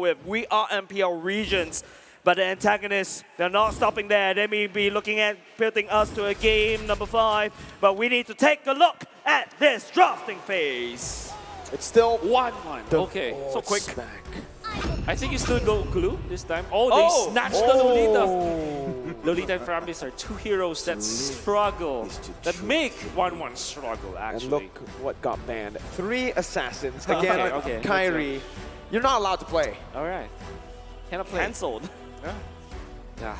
with. We are MPL regions. But the antagonists, they're not stopping there. They may be looking at putting us to a game number 5. But we need to take a look at this drafting phase. It's still 1-1. Okay, so quick. Back. I think you still go glue this time. Oh, they snatched the Lolita. Lolita and Faramis are two heroes that struggle, that make 1-1 struggle, actually. And look what got banned. 3 assassins. Again, okay. Kyrie, you're not allowed to play. All right. Cannot play. Cancelled. Yeah,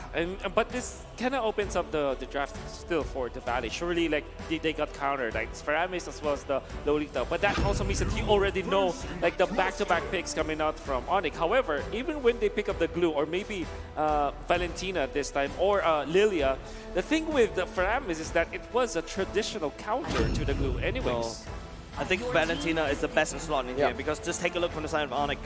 but this kind of opens up the draft still for the Valley. Surely, like they got countered, like Faramis as well as the Lolita. But that also means that you already know, like the back-to-back picks coming out from ONIC. However, even when they pick up the glue, or maybe Valentina this time, or Lilia, the thing with the Faramis is that it was a traditional counter to the glue, anyways. I think Valentina is the best slot in here because just take a look from the side of ONIC.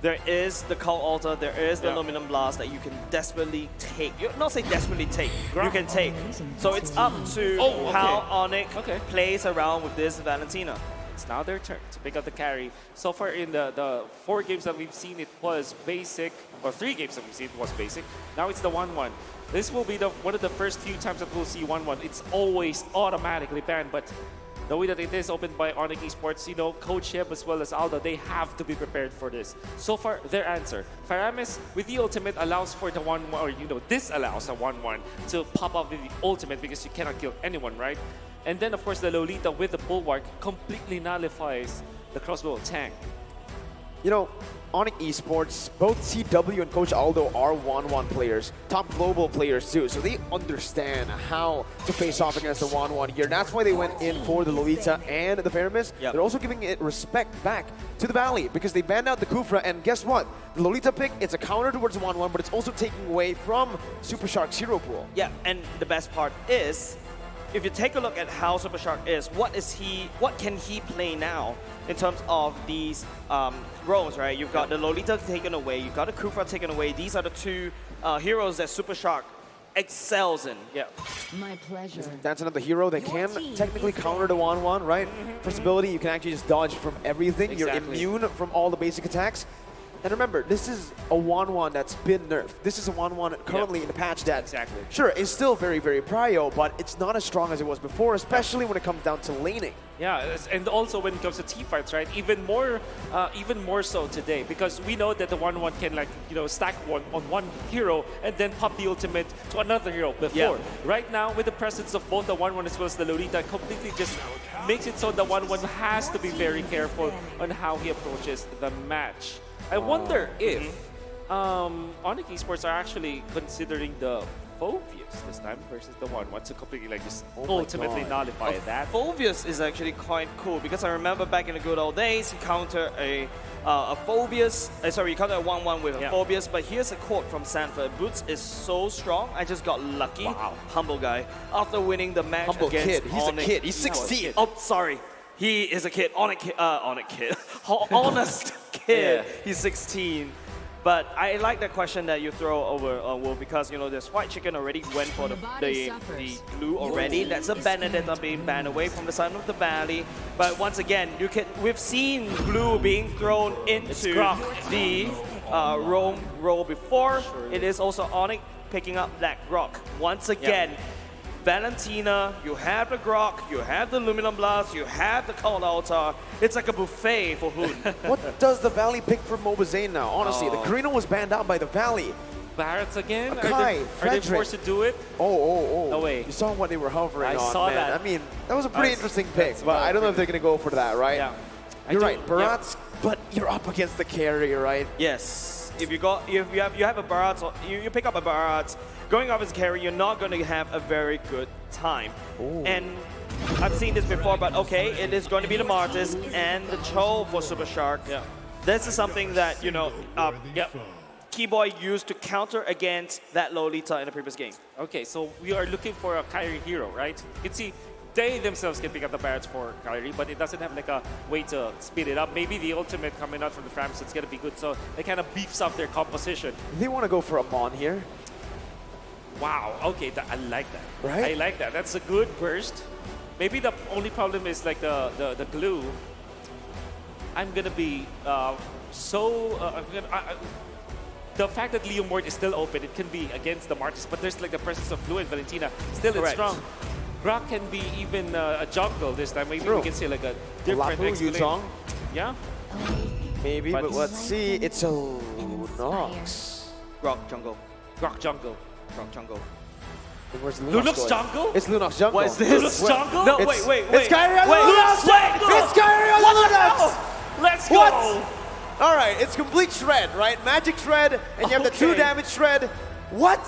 There is the Cult Altar, there is the Aluminum Blast that you can desperately take. Not say desperately take, you can take. So it's up to how ONIC plays around with this Valentina. It's now their turn to pick up the carry. So far in the 4 games that we've seen, it was basic, or 3 games that we've seen, it was basic. Now it's the 1-1. This will be one of the first few times that we'll see 1-1. It's always automatically banned, but the way that it is opened by ONIC Esports, you know, Coach Sheb as well as Aldo, they have to be prepared for this. So far, their answer. Faramis with the ultimate allows for the 1-1, or you know, this allows a 1-1 to pop up with the ultimate because you cannot kill anyone, right? And then, of course, the Lolita with the Bulwark completely nullifies the crossbow tank. You know, ONIC Esports, both CW and Coach Aldo are 1-1 players, top global players too, so they understand how to face off against the 1-1 here. That's why they went in for the Lolita and the Faramis. They're also giving it respect back to the Valley because they banned out the Kufra, and guess what? The Lolita pick, it's a counter towards the 1-1, but it's also taking away from Super Shark's hero pool. Yeah, and the best part is, if you take a look at how Super Shark is, what can he play now in terms of these roles, right? You've got the Lolita taken away, you've got the Kufra taken away. These are the 2 heroes that Super Shark excels in. Yeah. My pleasure. That's another hero that can technically counter the 1-1, right? First ability, you can actually just dodge from everything. Exactly. You're immune from all the basic attacks. And remember, this is a 1-1 that's been nerfed. This is a 1-1 currently in the patch that, sure, is still very, very prio, but it's not as strong as it was before, especially when it comes down to laning. Yeah, and also when it comes to team fights, right? Even more so today, because we know that the 1-1 can, like, you know, stack on one hero and then pop the ultimate to another hero before. Yeah. Right now, with the presence of both the 1-1 as well as the Lolita, completely just makes it so the 1-1 has to be very careful on how he approaches the match. I wonder if ONIC Esports are actually considering the Phobius this time versus the 1-1 to completely like just ultimately nullify that. Phobius is actually quite cool because I remember back in the good old days, he countered a Phobius, he countered a 1-1 with a Phobius, but here's a quote from Sanford. Boots is so strong, I just got lucky. Wow. Humble guy. After winning the match Humble against kid, he's a ONIC. kid, he's 16. Oh, sorry. He is a kid, ONIC kid, honest kid. He's 16. But I like the question that you throw over, Will, because you know this white chicken already went for the glue already. That's a Benedetta being banned away from the side of the Valley. But once again, we've seen glue being thrown into the Rome role before. It is also ONIC picking up that Grok once again. Valentina, you have the Grok, you have the Aluminum Blast, you have the Cult Altar. It's like a buffet for Hoon. What does the Valley pick for Mobazane now? Honestly, the Carino was banned out by the Valley. Barretts again? Akai, are they forced to do it? Oh. No way. You saw what they were hovering on, I saw man. that. I mean, that was a pretty interesting pick, but I don't know if they're going to go for that, right? Yeah. You're right, Barretts, but you're up against the carry, right? Yes. If you have a Barretts, or you pick up a Barretts, going up as a carry, you're not going to have a very good time. Ooh. And I've seen this before, but okay, it is going to be the Martyrs and the Cho for Super Shark. Yeah. This is something that, you know, Keyboy used to counter against that Lolita in the previous game. Okay, so we are looking for a Kyrie hero, right? You can see they themselves can pick up the Barretts for Kyrie, but it doesn't have like a way to speed it up. Maybe the ultimate coming out from the Frams, it's going to be good, so it kind of beefs up their composition. They want to go for a Mon here. Wow, okay, I like that. Right? I like that. That's a good burst. Maybe the only problem is like the glue. I'm going to be so the fact that Leo Mort is still open, it can be against the Martis, but there's like the presence of Blue and Valentina. Still, it's Correct. strong. Grok can be even a jungle this time. Maybe True. we can see like a different Lapu, X-Blade. Yuzong, Yeah. maybe, but But- let's see. It's a Lunox. Grok jungle. Grok jungle. Grok jungle. Where's Lunox Lunox going? jungle? It's Lunox jungle. What is this? Lunox jungle? No, It's- wait. It's Kyrie on Wait, Lunox! wait, It's Kyrie on Lunox! Let's go! What? All right, it's complete shred, right? Magic shred, and you have the true Okay. damage shred. What?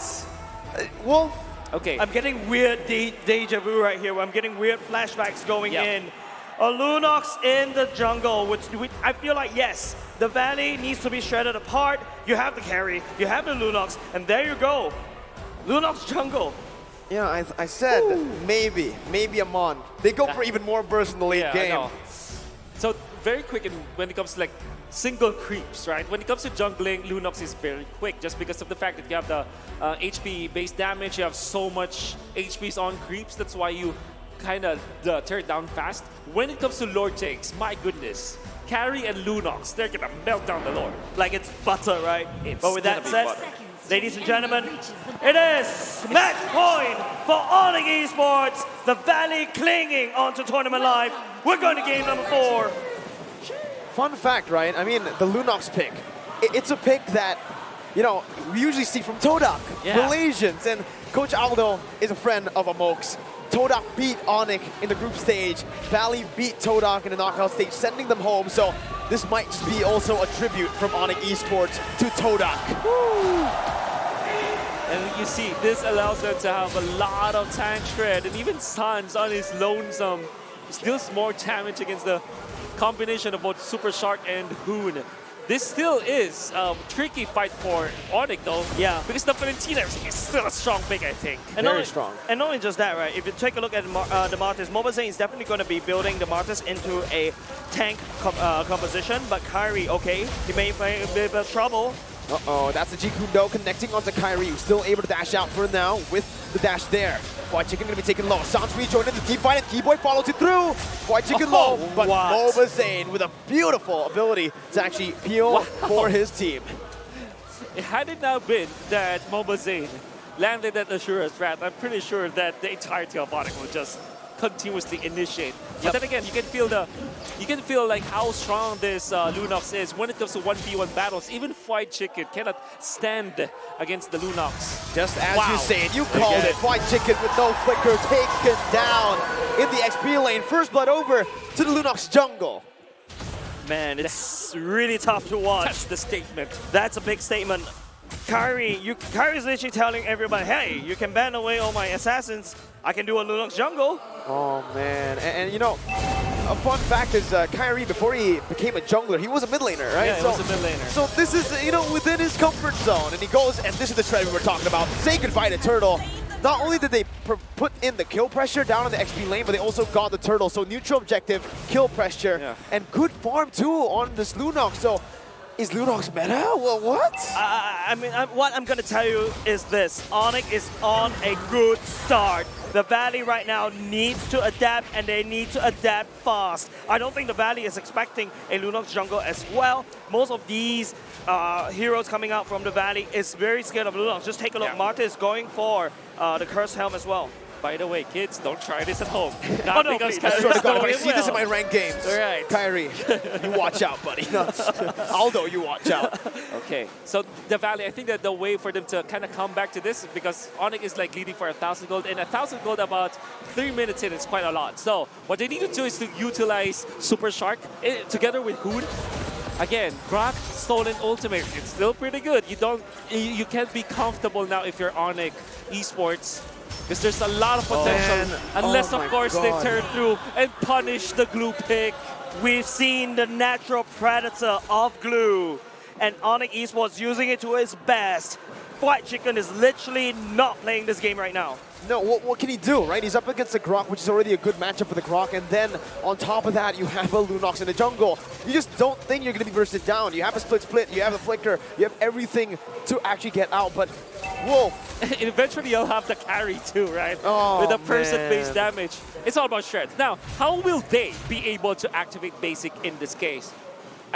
Well, Okay. I'm getting weird deja vu right here. I'm getting weird flashbacks going Yeah. in. A Lunox in the jungle, which I feel like, yes, the Valley needs to be shredded apart. You have the carry, you have the Lunox, and there you go. Lunox jungle. yeah, I said maybe a Mon. They go for even more burst in the late Yeah, I game. know. So very quick when it comes to like single creeps, right? When it comes to jungling, Lunox is very quick just because of the fact that you have the HP based damage. You have so much HPs on creeps. That's why you kind of tear it down fast. When it comes to Lord takes, my goodness, Carry and Lunox, they're gonna melt down the Lord. Like it's butter, right? It's But with that gonna be said, butter. ladies and gentlemen, it is match point for ONIC Esports. The Valley clinging onto Tournament Live. We're going to game number 4. Fun fact, right? I mean, the Lunox pick. It's a pick that, you know, we usually see from Todak, Yeah. Malaysians, and Coach Aldo is a friend of Amok's. Todak beat ONIC in the group stage. Valley beat Todak in the knockout stage, sending them home. So this might just be also a tribute from ONIC Esports to Todak. And you see, this allows them to have a lot of tank shred, and even Sans on his lonesome deals more damage against the combination of both Super Shark and Hoon. This still is a tricky fight for ONIC though. Yeah. Because the Valentina is still a strong pick, I think. And Very not, strong. And not only just that, right? If you take a look at the Martis, Mobazane is definitely going to be building the Martis into a tank composition. But Kyrie, okay, he may find a bit of trouble. Uh-oh, that's the Jikundo connecting onto Kyrie, who's still able to dash out for now with the dash there. White Chicken gonna be taken low. Sans rejoined in the team fight, and Keyboy follows it through. White Chicken low, but what? Mobazane with a beautiful ability to actually peel for his team. Had it not been that Mobazane landed that Asura's Wrath, I'm pretty sure that the entirety of ONIC will just continuously initiate. But then again, you can feel like how strong this Lunox is when it comes to 1v1 battles. Even White Chicken cannot stand against the Lunox. Just as Wow. you say it, you called Again. it. White Chicken with no flicker taken down in the XP lane. First blood over to the Lunox jungle. Man, it's really tough to watch. That's the statement. That's a big statement. Kyrie's literally telling everybody, hey, you can ban away all my assassins. I can do a Lunox jungle. Oh man, and you know, a fun fact is Kyrie, before he became a jungler, he was a mid laner, right? Yeah, he was a mid laner. So this is, you know, within his comfort zone, and he goes, and this is the trend we were talking about. Say goodbye to Turtle. Not only did they put in the kill pressure down on the XP lane, but they also got the Turtle. So neutral objective, kill pressure, and good farm too on this Lunox. So is Lunox meta? Well, what? What I'm going to tell you is this. ONIC is on a good start. The Valley right now needs to adapt, and they need to adapt fast. I don't think the Valley is expecting a Lunox jungle as well. Most of these heroes coming out from the Valley is very scared of Lunox. Just take a look. Yeah. Marta is going for the Cursed Helm as well. By the way, kids, don't try this at home. Oh, Not no, because please. I swear to God, if I going see this in my well. ranked games, All right. Kyrie, you watch out, buddy. Aldo, you watch out. Okay, so the Valley, I think that the way for them to kind of come back to this is because ONIC is like leading for 1,000 gold, and 1,000 gold about 3 minutes in is quite a lot. So what they need to do is to utilize Super Shark together with Hood. Again, Grok, Stolen Ultimate, it's still pretty good. You can't be comfortable now if you're ONIC Esports. Because there's a lot of potential, man. unless Oh of my course God. they turn through and punish the glue pick. We've seen the natural predator of glue, and ONIC Esports using it to its best. White Chicken is literally not playing this game right now. No, what can he do, right? He's up against the Grok, which is already a good matchup for the Grok, and then on top of that, you have a Lunox in the jungle. You just don't think you're going to be bursted down. You have a split, you have a flicker, you have everything to actually get out, but whoa. Eventually you'll have the carry too, right? Oh, with the person-based man. damage. It's all about shreds. Now, how will they be able to activate basic in this case?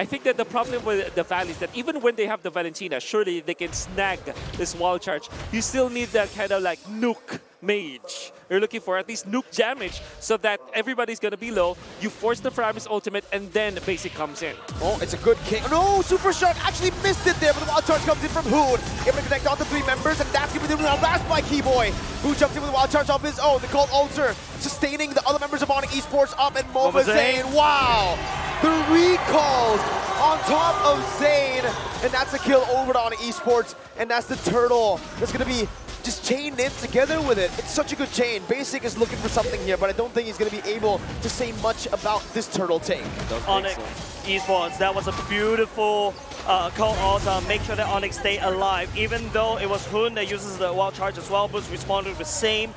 I think that the problem with the Valley is that even when they have the Valentina, surely they can snag this wall charge. You still need that kind of like nuke mage. You're looking for at least nuke damage so that everybody's going to be low. You force the Faramis ultimate and then the basic comes in. Oh, it's a good kick. No, Super Shark actually missed it there, but the wild charge comes in from Hoon. Able to connect on the 3 members, and that's going to be the last by Keyboy, who jumps in with a wild charge of his own. The Cold Ulcer sustaining the other members of ONIC Esports up, and Mova Zane. Wow! The recalls on top of Zane, and that's a kill over to ONIC Esports, and that's the turtle that's going to be just chained in together with it. It's such a good chain. Basic is looking for something here, but I don't think he's going to be able to say much about this turtle take. ONIC Esports, that was a beautiful call out. Make sure that ONIC stay alive. Even though it was Hoon that uses the wild charge as well, Boots responded with same.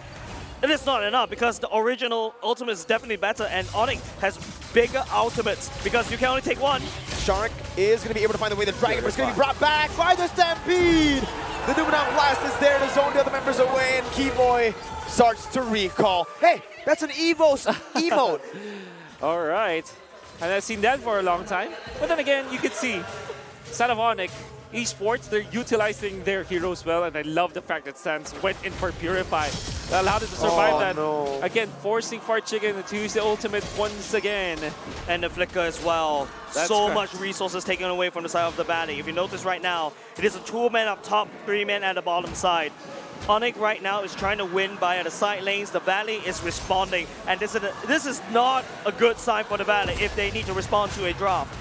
It is not enough because the original ultimate is definitely better, and ONIC has bigger ultimates because you can only take one. Shark is going to be able to find the way to Dragon, but it's going to be brought back by the Stampede. The Numenant Blast is there to zone the other members away, and Keyboy starts to recall. Hey, that's an Evo's emote. All right. And I've seen that for a long time. But then again, you can see, side of ONIC Esports, they're utilizing their heroes well, and I love the fact that Sans went in for Purify. That allowed it to survive that. No. Again, forcing Fart Chicken to use the ultimate once again. And the flicker as well. That's so correct. much resources taken away from the side of the Valley. If you notice right now, it is a 2-man up top, 3-man at the bottom side. ONIC right now is trying to win by the side lanes. The Valley is responding, and this is not a good sign for the Valley if they need to respond to a draft.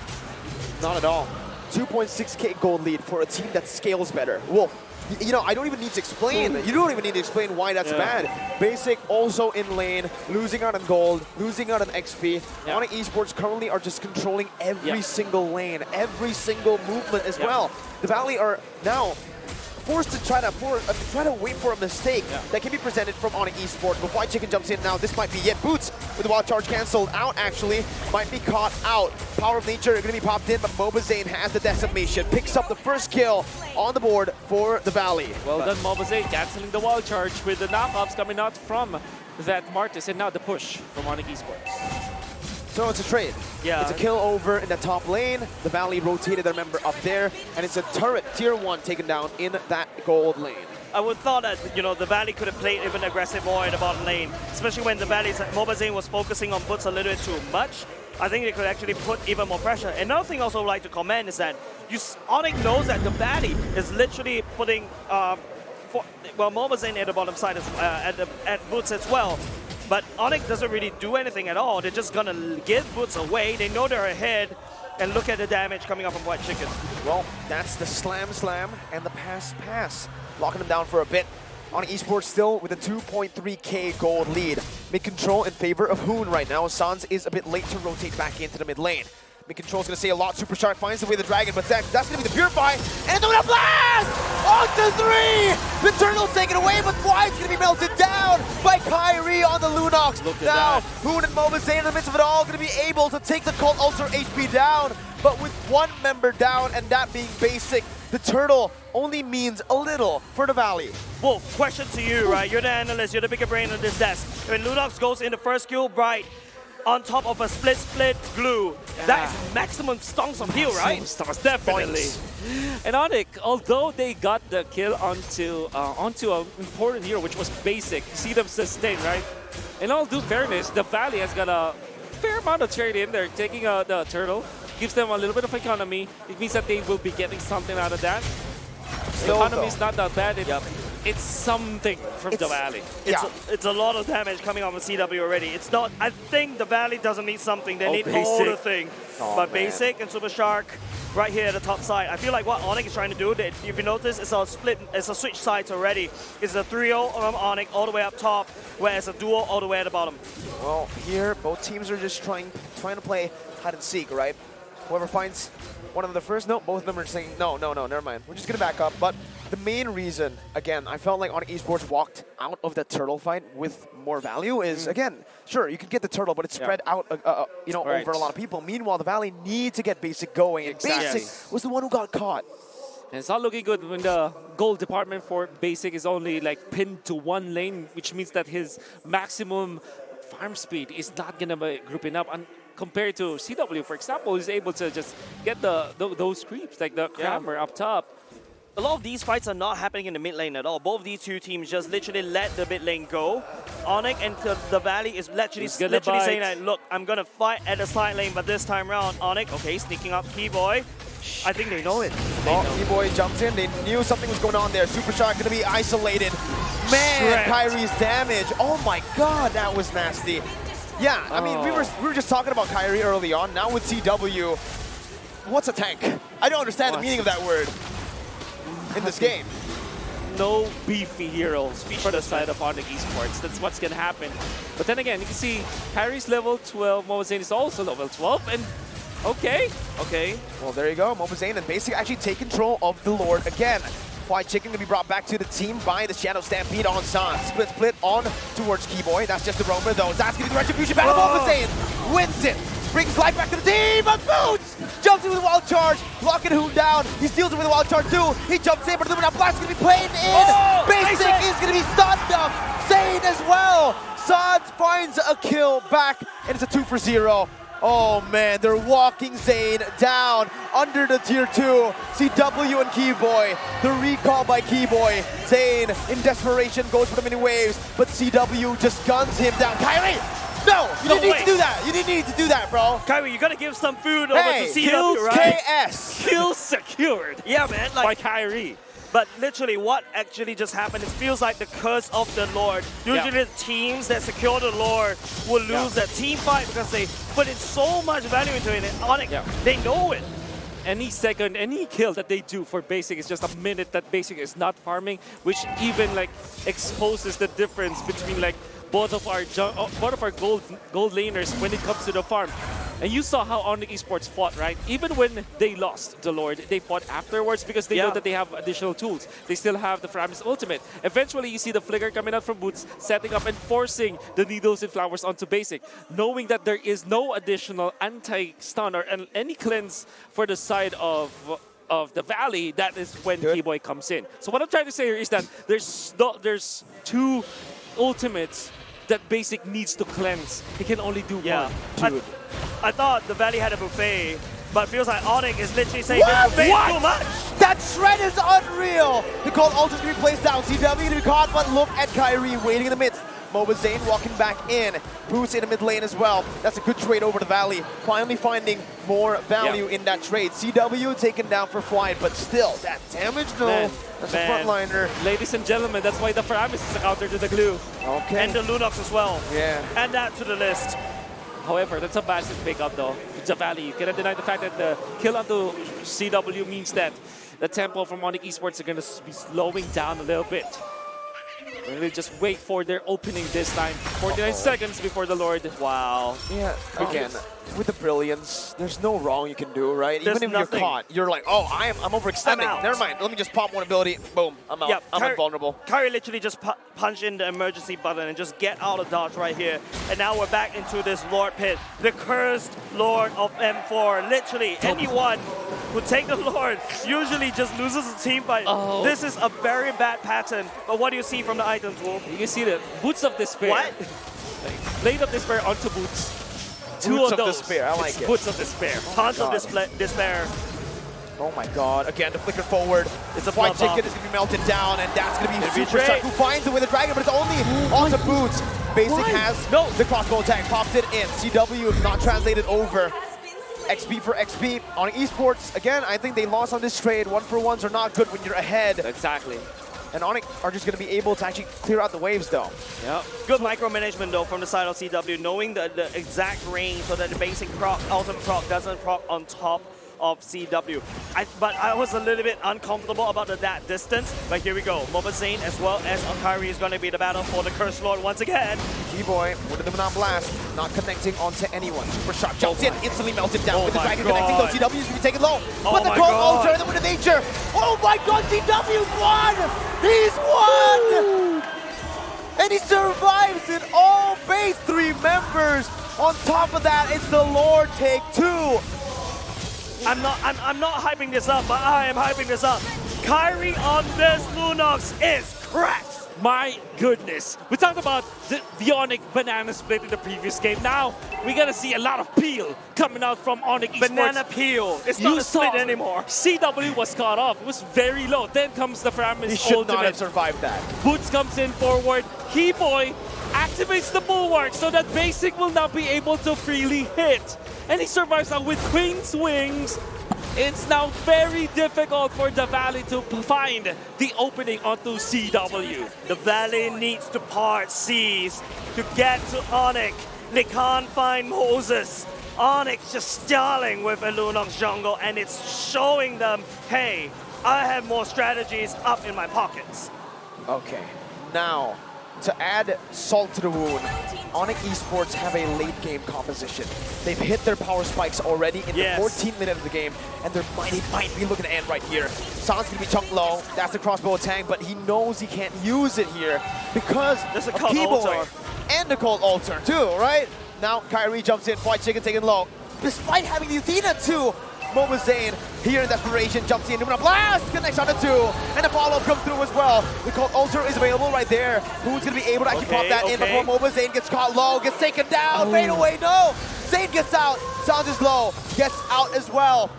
Not at all. 2.6k gold lead for a team that scales better. Wolf, you know, I don't even need to explain. You don't even need to explain why that's bad. Basic also in lane, losing out on gold, losing out on XP. ONIC Esports currently are just controlling every single lane, every single movement as well. The Valley are now forced to try to wait for a mistake that can be presented from ONIC Esports. But White Chicken jumps in now. This might be it. Boots with the wild charge canceled out, actually. Might be caught out. Power of Nature going to be popped in, but Mobazane has the decimation. Picks up the first kill on the board for the Valley. Well done, Mobazane, canceling the wild charge with the knockoffs coming out from that Martis, and now the push from ONIC Esports. So it's a trade. Yeah. It's a kill over in the top lane. The Valley rotated their member up there, and it's a turret tier 1 taken down in that gold lane. I would thought that, you know, the Valley could have played even aggressive more in the bottom lane, especially when the Valley's Mobazane was focusing on Boots a little bit too much. I think they could actually put even more pressure. Another thing I also would like to comment is that ONIC knows that the Valley is literally putting Mobazane at the bottom side at Boots as well. But ONIC doesn't really do anything at all. They're just gonna give Boots away. They know they're ahead, and look at the damage coming up from White Chicken. Well, that's the slam and the pass. Locking them down for a bit. ONIC Esports still with a 2.3k gold lead. Mid-control in favor of Hoon right now. Sans is a bit late to rotate back into the mid lane. Mid-control's going to say a lot. Super Shark finds the way the Dragon, but that's going to be the Purify. And the blast! On to 3! The Turtle's taken away, but White's going to be melted down by Kyrie on the Lunox. Look at now, that. Hoon and Mobazane in the midst of it all going to be able to take the Cold Ulcer HP down, but with one member down, and that being Basic, the Turtle only means a little for the Valley. Well, question to you, right? You're the analyst, you're the bigger brain on this desk. When Lunox goes in the first kill, Bright, on top of a split glue, that is maximum stunts of heal, right? Stunts, definitely. And ONIC, although they got the kill onto an important hero, which was Basic, you see them sustain, right? In all due fairness, the Valley has got a fair amount of trade in there, taking the Turtle. Gives them a little bit of economy. It means that they will be getting something out of that. The economy is not that bad. It's something from the Valley. It's a lot of damage coming off of CW already. It's not. I think the Valley doesn't need something. They need all the thing. But man. Basic and Super Shark right here at the top side. I feel like what ONIC is trying to do, if you notice, it's a split, it's a switch sides already. It's a 3-0 on ONIC all the way up top, whereas a duo all the way at the bottom. Well, here both teams are just trying to play hide and seek, right? Whoever finds one of them the first, no, both of them are saying, no, never mind. We're just going to back up. But the main reason, again, I felt like ONIC Esports walked out of the turtle fight with more value is, again, sure, you can get the turtle, but it's spread out, over a lot of people. Meanwhile, the Valley need to get Basic going, and Basic was the one who got caught. And it's not looking good when the gold department for Basic is only like pinned to one lane, which means that his maximum farm speed is not going to be grouping up. And compared to CW, for example, who's able to just get those creeps, like the Crammer up top. A lot of these fights are not happening in the mid lane at all. Both of these two teams just literally let the mid lane go. ONIC and the Valley is literally saying that, look, I'm going to fight at the side lane, but this time around, ONIC, okay, sneaking up Keyboy. I think they know it. Keyboy jumps in. They knew something was going on there. Super Shock going to be isolated. Man, Kyrie's damage. Oh my god, that was nasty. Yeah, I mean, we were just talking about Kyrie early on. Now with CW, what's a tank? I don't understand the meaning of that word in this game. No beefy heroes for the side of ONIC Esports. That's what's going to happen. But then again, you can see Kyrie's level 12, Mobazane is also level 12, and okay. Well, there you go. Mobazane and Basic actually take control of the Lord again. White Chicken to be brought back to the team by the Shadow Stampede on Zan. Split on towards Keyboy. That's just the Roamer though. That's going to be the Retribution battle. Mobazane wins it. Brings life back to the team, but Boots jumps in with a wild charge, locking Hoon down. He steals it with a wild charge too. He jumps in, but the Blast is going to be played in. Basic is going to be stunned up. Zane as well. Sans finds a kill back, and it's a 2 for 0. Oh man, they're walking Zane down under the tier 2. CW and Keyboy, the recall by Keyboy. Zane in desperation goes for the mini waves, but CW just guns him down. Kyrie! No, you didn't need to do that. You didn't need to do that, bro. Kyrie, you gotta give some food over to CW, kills right? KS. Kill secured. Yeah, man. By Like, Kyrie. but literally, what actually just happened? It feels like the curse of the Lord. Usually, the teams that secure the Lord will lose that team fight because they put in so much value into it. And ONIC, they know it. Any second, any kill that they do for Basic is just a minute that Basic is not farming, which even like exposes the difference between like both of our gold laners when it comes to the farm. And you saw how ONIC Esports fought, right? Even when they lost the Lord, they fought afterwards because they know that they have additional tools. They still have the Framis ultimate. Eventually, you see the flicker coming out from Boots, setting up and forcing the needles and flowers onto Basic, knowing that there is no additional anti-stun or any cleanse for the side of the Valley. That is when Keyboy comes in. So what I'm trying to say here is that there's two ultimates that Basic needs to cleanse. He can only do one. Dude. I thought the Valley had a buffet, but feels like ONIC is literally saying this buffet is too much. That shred is unreal. The cold ult is going to be placed down. CW going to be caught, but look at Kyrie waiting in the midst. Mobazane walking back in. Boost in the mid lane as well. That's a good trade over the Valley. Finally finding more value in that trade. CW taken down for Flight, but still, that damage though. That's a frontliner. Ladies and gentlemen, that's why the Framis is a counter to the glue. Okay. And the Lunox as well. Yeah. Add that to the list. However, that's a massive pickup though. It's a Valley. You cannot deny the fact that the kill onto CW means that the tempo from ONIC Esports are going to be slowing down a little bit. We'll just wait for their opening this time. 49 seconds before the Lord. Wow. Yeah, again, with the brilliance, there's no wrong you can do, right? There's Even if nothing. you're caught, you're like, oh, I'm overextending. Never mind, let me just pop one ability. Boom, I'm out. Yep. I'm invulnerable. Kyrie literally just punch in the emergency button and just get out of dodge right here. And now we're back into this Lord pit. The cursed Lord of M4. Literally, anyone who take the Lord usually just loses a team fight. This is a very bad pattern. But what do you see from the items, Wolf? You can see the Boots of Despair. What? Blade of Despair onto Boots. Two Boots of those. Despair, I like it. Boots of Despair. Tons of despair. Oh my god, again, the flicker forward. It's a White flop Chicken is going to be melted down, and that's going to be It'll be Super Shark Drake. who finds it with a dragon, but it's only onto Boots. Basic has the crossbow attack, pops it in. CW not translated over. XP for XP on esports. Again, I think they lost on this trade. 1-for-1s are not good when you're ahead. Exactly. And ONIC are just going to be able to actually clear out the waves, though. Yep. Good micromanagement, though, from the side of CW, knowing the exact range so that the basic proc, ultimate proc doesn't proc on top of CW. But I was a little bit uncomfortable about that distance. But here we go. Mobazane as well as Kyrie is going to be the battle for the Cursed Lord once again. Keyboy with the Demonon Blast, not connecting onto anyone. Super Shark jumps in, instantly melted down with the dragon connecting, though CW is going to be taken low. But the cold ultra and the wind of nature. Oh my god, CW's won! He's won! And he survives it all base 3 members. On top of that, it's the Lord take 2. I'm not hyping this up, but I am hyping this up. Kyrie on this Lunox is cracked. My goodness. We talked about the ONIC banana split in the previous game. Now, we're going to see a lot of peel coming out from ONIC Esports. Banana peel. It's not a split anymore. CW was caught off. It was very low. Then comes the Framis He should ultimate. not have survived that. Boots comes in forward. Keyboy activates the bulwark so that Basic will not be able to freely hit. And he survives now with Queen's Wings. It's now very difficult for the Valley to find the opening onto CW. The Valley needs to part seas to get to ONIC. They can't find Moses. ONIC just stalling with Elunong's jungle, and it's showing them, hey, I have more strategies up in my pockets. Okay, now to add salt to the wound, ONIC Esports have a late game composition. They've hit their power spikes already in the 14th minute of the game, and their might be looking to end right here. San's gonna be chunked low. That's the crossbow tank, but he knows he can't use it here because There's a of cold Keyboy altar. and the cold altar too, right? Now Kyrie jumps in, White Chicken taken low. Despite having the Athena too, Mobile Zane here in desperation jumps in, doing a blast, connects on the 2, and the follow-up comes through as well. The cold altar is available right there. Who's gonna be able to actually pop that in before Mobile Zane gets caught low, gets taken down, fade away, no! Zane gets out, Sans is low, gets out as well.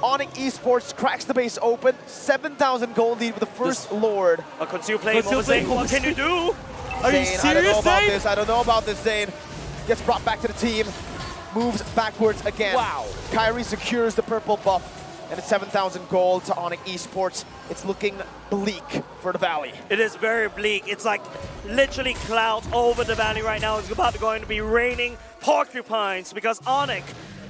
ONIC Esports cracks the base open, 7,000 gold lead with the first Lord. A conceal play, Mobile Zane, what can you do? Are you Zane, serious, I don't know about Zane? this, I don't know about this, Zane. Gets brought back to the team, moves backwards again. Wow. Kyrie secures the purple buff, and it's 7,000 gold to ONIC Esports. It's looking bleak for the Valley. It is very bleak. It's like literally clouds over the Valley right now. It's about to going to be raining porcupines because ONIC,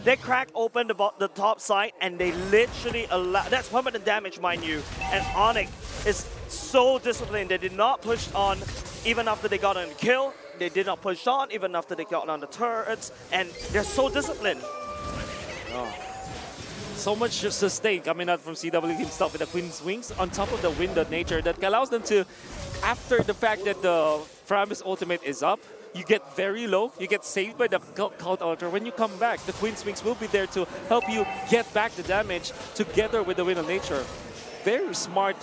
they crack open the top side and they literally allow, that's permanent damage, mind you. And ONIC is so disciplined. They did not push on even after they got on the kill. They did not push on even after they got on the turrets. And they're so disciplined. So much sustain coming out from CW himself with the Queen's Wings on top of the wind of nature that allows them to, after the fact that the Framis ultimate is up, you get very low, you get saved by the Cult Altar. When you come back, the Queen's Wings will be there to help you get back the damage together with the wind of nature. Very smart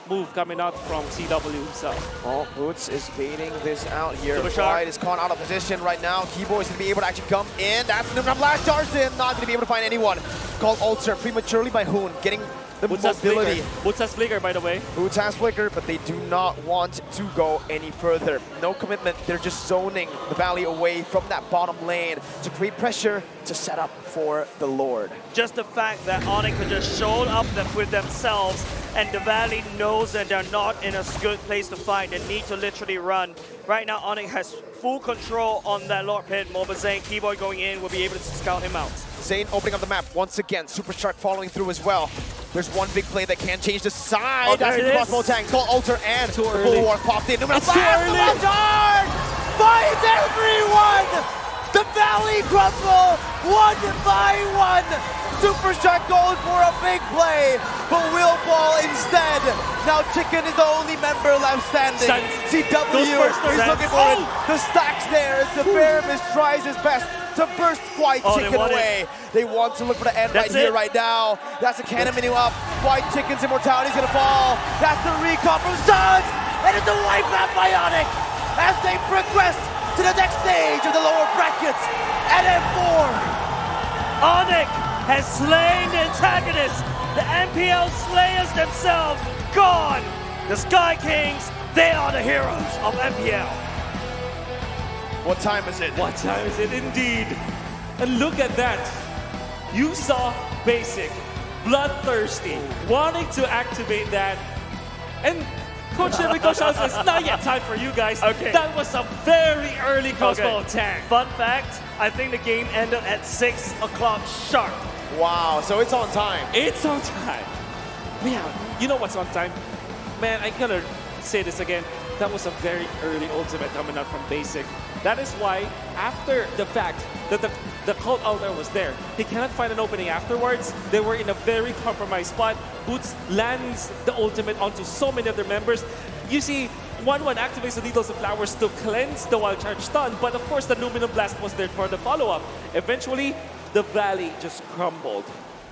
move coming out from CW himself. Oh, Boots is baiting this out here. Super sharp. Pride is caught out of position right now. Keyboy is going to be able to actually come in. That's the blast charged in. Not going to be able to find anyone. Called Alter prematurely by Hoon, getting the Boots has mobility. Flicker. Boots has Flicker, by the way. Boots has Flicker, but they do not want to go any further. No commitment. They're just zoning the Valley away from that bottom lane to create pressure to set up for the Lord. Just the fact that ONIC could just show up with themselves and the Valley knows that they're not in a good place to fight. They need to literally run. Right now, ONIC has full control on that Lord Pit. Mobile Zane, Keyboy going in, will be able to scout him out. Zane opening up the map once again. Super Shark following through as well. There's one big play that can change the side. Oh, there That's it the is. crossbow tank. Call Alter and Too the early. Bulwark popped in. It's too early. Finds everyone! The Valley crumble 1 by 1. Super Shark goes for a big play, but Will Ball instead. Now Chicken is the only member left standing. CW Goes first, is Lorenz. looking for it. The stacks there as the Paramis tries his best to burst White They Chicken want it. away. They want to look for the end That's right here, it. right now. That's a cannon menu up. White Chicken's immortality is gonna fall. That's the recall from Suns, and it's a wipe out Bionic as they progress to the next stage of the lower brackets at M4. ONIC has slain the antagonists. The MPL Slayers themselves gone. The Sky Kings, they are the heroes of MPL. What time is it? What time is it indeed? And look at that. You saw Basic, bloodthirsty, wanting to activate that. And Coach Nico says it's not yet time for you guys. Okay. That was a very early crossbow attack. Fun fact, I think the game ended at 6 o'clock sharp. Wow, so it's on time. It's on time. Man, you know what's on time? Man, I gotta say this again. That was a very early ultimate coming out from Basic. That is why, after the fact that the Cult Altar was there, he cannot find an opening afterwards. They were in a very compromised spot. Boots lands the ultimate onto so many of their members. You see, 1-1 activates the Needles of Flowers to cleanse the Wild Charge stun, but of course the Luminum Blast was there for the follow-up. Eventually, the Valley just crumbled.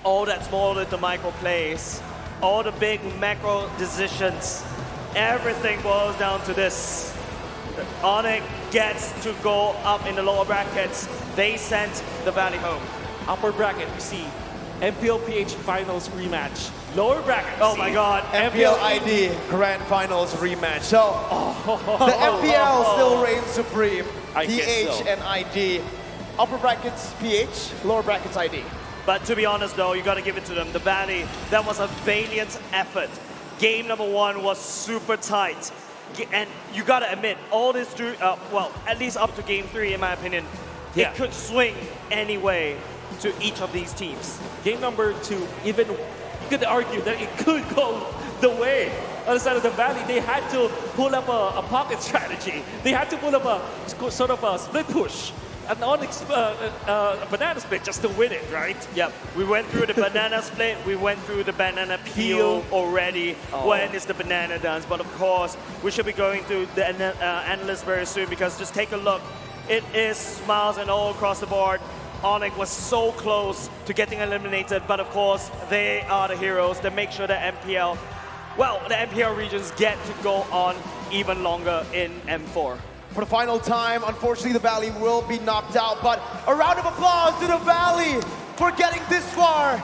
All that small little micro plays, all the big macro decisions everything boils down to this. ONIC gets to go up in the lower brackets. They sent the Valley home. Upper bracket, we see MPLPH Finals rematch. Lower bracket, Oh my God. MPL ID Grand Finals rematch. So the MPL still reigns supreme. I guess PH so. and ID. Upper brackets PH, lower brackets ID. But to be honest though, you gotta give it to them. The Valley, that was a valiant effort. Game number 1 was super tight. And you gotta admit, all this through, well, at least up to game 3 in my opinion, Yeah. it could swing any way to each of these teams. Game number 2, even you could argue that it could go the way. On the side of the Valley, they had to pull up a pocket strategy. They had to pull up a sort of a split push, an ONIC banana split just to win it, right? Yep, we went through the banana split, we went through the banana peel already. When is the banana done? But of course, we should be going through the analyst very soon because just take a look. It is smiles and all across the board. ONIC was so close to getting eliminated, but of course, they are the heroes that make sure that MPL, well, the MPL regions get to go on even longer in M4. For the final time, unfortunately, the Valley will be knocked out, but a round of applause to the Valley for getting this far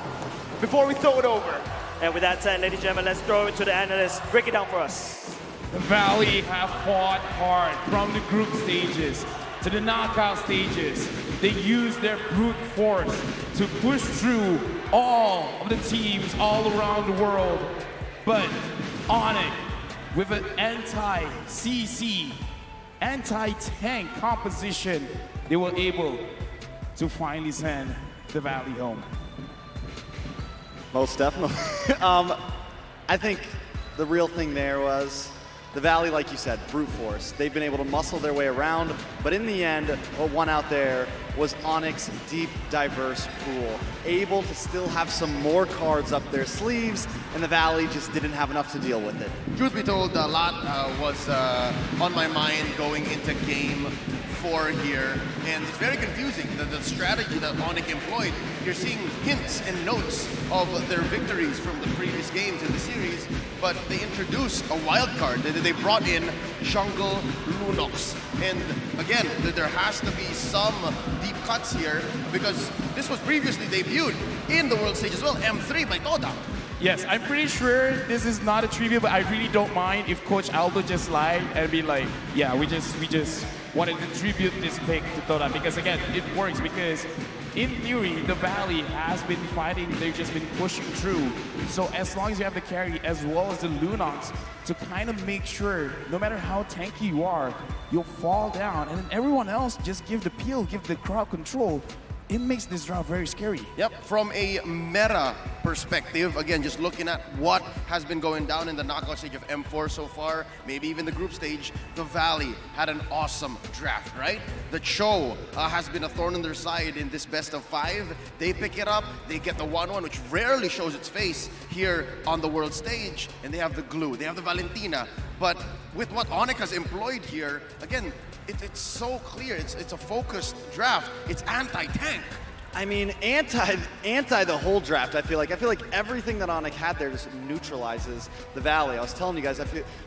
before we throw it over. And with that said, ladies and gentlemen, let's throw it to the analysts. Break it down for us. The Valley have fought hard from the group stages to the knockout stages. They used their brute force to push through all of the teams all around the world. But ONIC, with an anti-CC, anti-tank composition, they were able to finally send the Valley home. Most definitely. I think the real thing there was the Valley, like you said, brute force. They've been able to muscle their way around, but in the end, what won out there was ONIC's deep, diverse pool, able to still have some more cards up their sleeves, and the Valley just didn't have enough to deal with it. Truth be told, a lot was on my mind going into game 4 here, and it's very confusing. The strategy that ONIC employed, you're seeing hints and notes of their victories from the previous games in the series, but they introduced a wild card. They brought in Jungle Lunox. And again, there has to be some deep cuts here because this was previously debuted in the world stage as well, M3 by Toda. Yes, I'm pretty sure this is not a trivia, but I really don't mind if Coach Aldo just lied and be like, yeah, we just wanted to tribute this pick to Toda, because again, it works because in theory, the Valley has been fighting, they've just been pushing through. So as long as you have the carry as well as the Lunox to kind of make sure, no matter how tanky you are, you'll fall down, and then everyone else just give the peel, give the crowd control. It makes this draw very scary. Yep, from a meta perspective, again, just looking at what has been going down in the knockout stage of M4 so far, maybe even the group stage, the Valley had an awesome draft, right? The Cho has been a thorn in their side in this best of 5. They pick it up, they get the 1-1, which rarely shows its face here on the world stage, and they have the Glue, they have the Valentina. But with what ONIC has employed here, again, it's so clear. It's a focused draft. It's anti-tank. I mean, anti the whole draft, I feel like. I feel like everything that ONIC had there just neutralizes the Valley. I was telling you guys,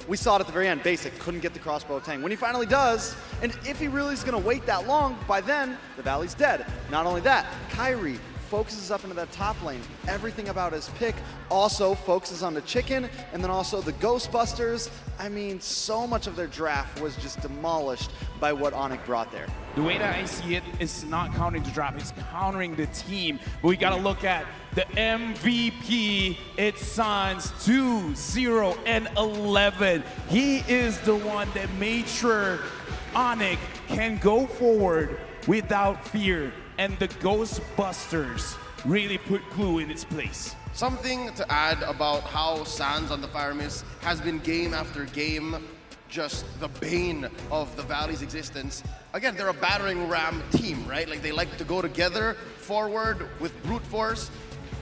we saw it at the very end. Basic couldn't get the crossbow tank. When he finally does, and if he really is going to wait that long, by then, the Valley's dead. Not only that, Kyrie focuses up into that top lane. Everything about his pick also focuses on the chicken, and then also the Ghostbusters. I mean, so much of their draft was just demolished by what ONIC brought there. The way that I see it, it's not countering the drop, it's countering the team. But we gotta look at the MVP. It's Sans 2-0-11. He is the one that made sure ONIC can go forward without fear. And the Ghostbusters really put Clue in its place. Something to add about how Sans on the Fire Mist has been game after game just the bane of the Valley's existence. Again, they're a battering ram team, right? Like they like to go together, forward with brute force.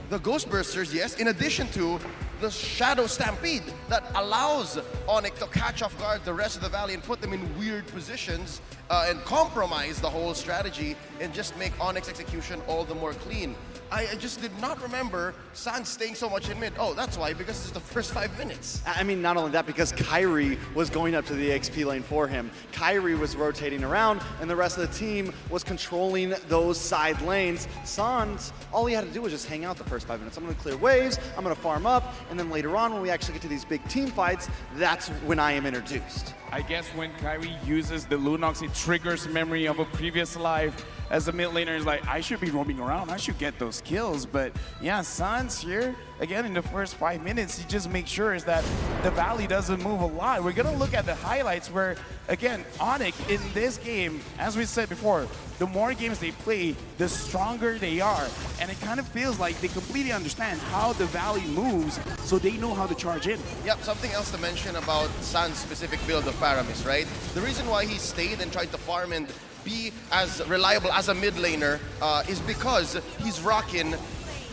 The Ghostbusters, yes, in addition to the Shadow Stampede that allows ONIC to catch off guard the rest of the Valley and put them in weird positions and compromise the whole strategy and just make ONIC's execution all the more clean. I just did not remember San staying so much in mid. Oh, that's why, because it's the first 5 minutes. I mean, not only that, because Kyrie was going up to the XP lane for him. Kyrie was rotating around, and the rest of the team was controlling those side lanes. Sans, all he had to do was just hang out the first 5 minutes. I'm going to clear waves, I'm going to farm up, and then later on, when we actually get to these big team fights, that's when I am introduced. I guess when Kyrie uses the Lunox, it triggers memory of a previous life. As a mid laner, is like, I should be roaming around, I should get those kills. But yeah, Sans here, again, in the first 5 minutes, he just makes sure is that the Valley doesn't move a lot. We're gonna look at the highlights where, again, ONIC in this game, as we said before, the more games they play, the stronger they are. And it kind of feels like they completely understand how the Valley moves, so they know how to charge in. Yep, something else to mention about San's specific build of Paramis, right? The reason why he stayed and tried to farm and be as reliable as a mid laner is because he's rocking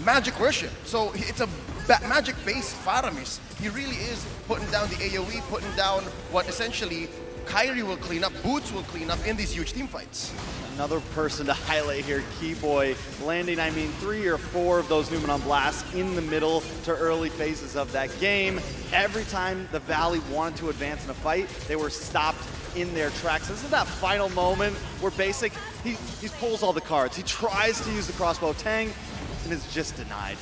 Magic Worship. So it's a magic-based Paramis. He really is putting down the AoE, putting down what essentially Kyrie will clean up, Boots will clean up in these huge team fights. Another person to highlight here, Keyboy, landing, 3 or 4 of those Numenon blasts in the middle to early phases of that game. Every time the Valley wanted to advance in a fight, they were stopped in their tracks. This is that final moment where Basic, he pulls all the cards. He tries to use the crossbow Tang, and is just denied.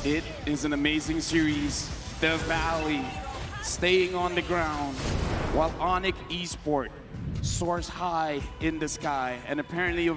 It is an amazing series. The Valley staying on the ground while ONIC Esport soars high in the sky, and apparently